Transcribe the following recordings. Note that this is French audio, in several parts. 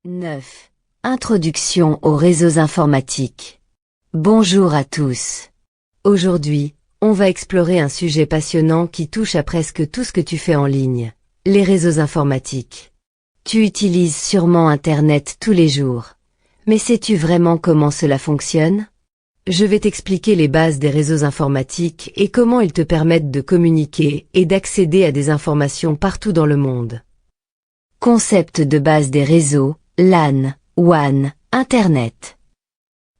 9. Introduction aux réseaux informatiques. Bonjour à tous. Aujourd'hui, on va explorer un sujet passionnant qui touche à presque tout ce que tu fais en ligne, les réseaux informatiques. Tu utilises sûrement Internet tous les jours. Mais sais-tu vraiment comment cela fonctionne? Je vais t'expliquer les bases des réseaux informatiques et comment ils te permettent de communiquer et d'accéder à des informations partout dans le monde. Concept de base des réseaux, LAN, WAN, Internet.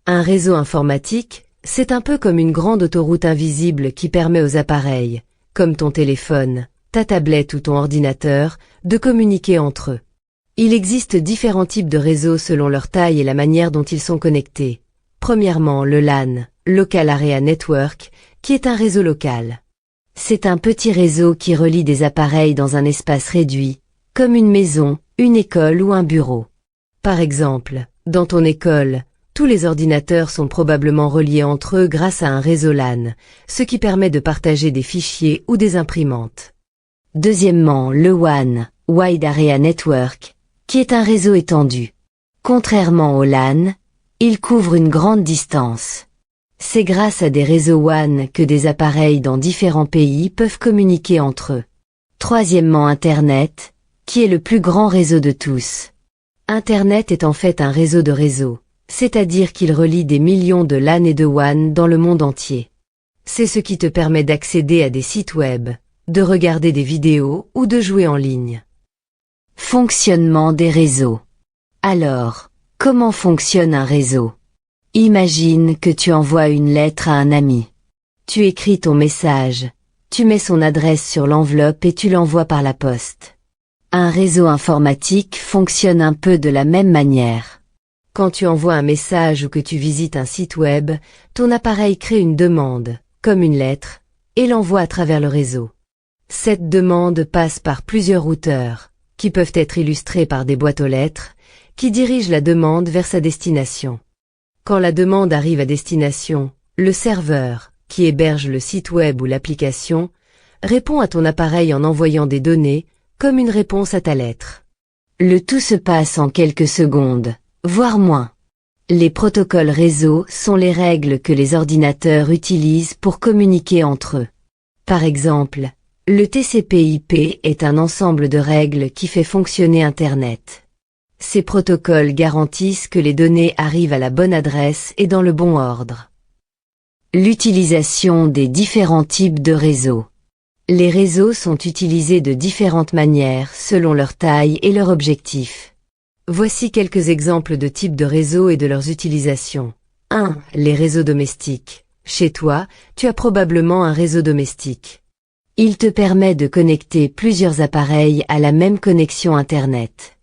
Un réseau informatique, c'est un peu comme une grande autoroute invisible qui permet aux appareils, comme ton téléphone, ta tablette ou ton ordinateur, de communiquer entre eux. Il existe différents types de réseaux selon leur taille et la manière dont ils sont connectés. Premièrement, le LAN, Local Area Network, qui est un réseau local. C'est un petit réseau qui relie des appareils dans un espace réduit, comme une maison, une école ou un bureau. Par exemple, dans ton école, tous les ordinateurs sont probablement reliés entre eux grâce à un réseau LAN, ce qui permet de partager des fichiers ou des imprimantes. Deuxièmement, le WAN, Wide Area Network, qui est un réseau étendu. Contrairement au LAN, il couvre une grande distance. C'est grâce à des réseaux WAN que des appareils dans différents pays peuvent communiquer entre eux. Troisièmement, Internet, qui est le plus grand réseau de tous. Internet est en fait un réseau de réseaux, c'est-à-dire qu'il relie des millions de LAN et de WAN dans le monde entier. C'est ce qui te permet d'accéder à des sites web, de regarder des vidéos ou de jouer en ligne. Fonctionnement des réseaux. Alors, comment fonctionne un réseau? Imagine que tu envoies une lettre à un ami. Tu écris ton message, tu mets son adresse sur l'enveloppe et tu l'envoies par la poste. Un réseau informatique fonctionne un peu de la même manière. Quand tu envoies un message ou que tu visites un site web, ton appareil crée une demande, comme une lettre, et l'envoie à travers le réseau. Cette demande passe par plusieurs routeurs, qui peuvent être illustrés par des boîtes aux lettres, qui dirigent la demande vers sa destination. Quand la demande arrive à destination, le serveur, qui héberge le site web ou l'application, répond à ton appareil en envoyant des données, comme une réponse à ta lettre. Le tout se passe en quelques secondes, voire moins. Les protocoles réseau sont les règles que les ordinateurs utilisent pour communiquer entre eux. Par exemple, le TCP/IP est un ensemble de règles qui fait fonctionner Internet. Ces protocoles garantissent que les données arrivent à la bonne adresse et dans le bon ordre. L'utilisation des différents types de réseaux. Les réseaux sont utilisés de différentes manières selon leur taille et leur objectif. Voici quelques exemples de types de réseaux et de leurs utilisations. 1. Les réseaux domestiques. Chez toi, tu as probablement un réseau domestique. Il te permet de connecter plusieurs appareils à la même connexion Internet.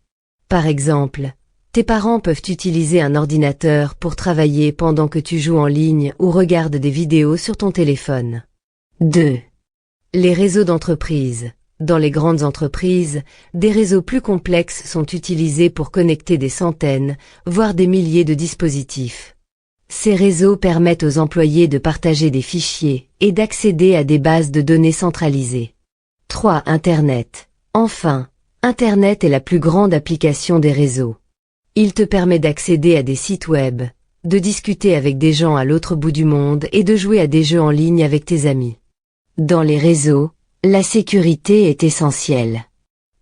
Par exemple, tes parents peuvent utiliser un ordinateur pour travailler pendant que tu joues en ligne ou regardes des vidéos sur ton téléphone. 2. Les réseaux d'entreprise. Dans les grandes entreprises, des réseaux plus complexes sont utilisés pour connecter des centaines, voire des milliers de dispositifs. Ces réseaux permettent aux employés de partager des fichiers et d'accéder à des bases de données centralisées. 3. Internet. Enfin, Internet est la plus grande application des réseaux. Il te permet d'accéder à des sites web, de discuter avec des gens à l'autre bout du monde et de jouer à des jeux en ligne avec tes amis. Dans les réseaux, la sécurité est essentielle.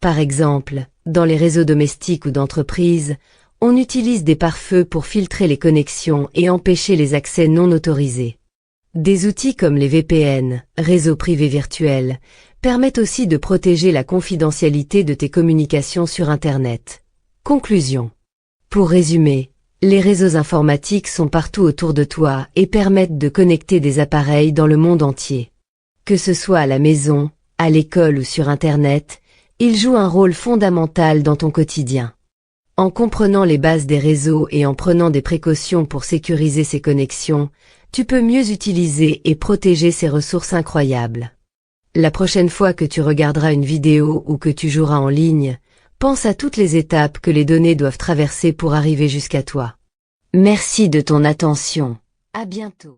Par exemple, dans les réseaux domestiques ou d'entreprise, on utilise des pare-feux pour filtrer les connexions et empêcher les accès non autorisés. Des outils comme les VPN, réseaux privés virtuels, permettent aussi de protéger la confidentialité de tes communications sur Internet. Conclusion. Pour résumer, les réseaux informatiques sont partout autour de toi et permettent de connecter des appareils dans le monde entier. Que ce soit à la maison, à l'école ou sur Internet, ils jouent un rôle fondamental dans ton quotidien. En comprenant les bases des réseaux et en prenant des précautions pour sécuriser ces connexions, tu peux mieux utiliser et protéger ces ressources incroyables. La prochaine fois que tu regarderas une vidéo ou que tu joueras en ligne, pense à toutes les étapes que les données doivent traverser pour arriver jusqu'à toi. Merci de ton attention. À bientôt.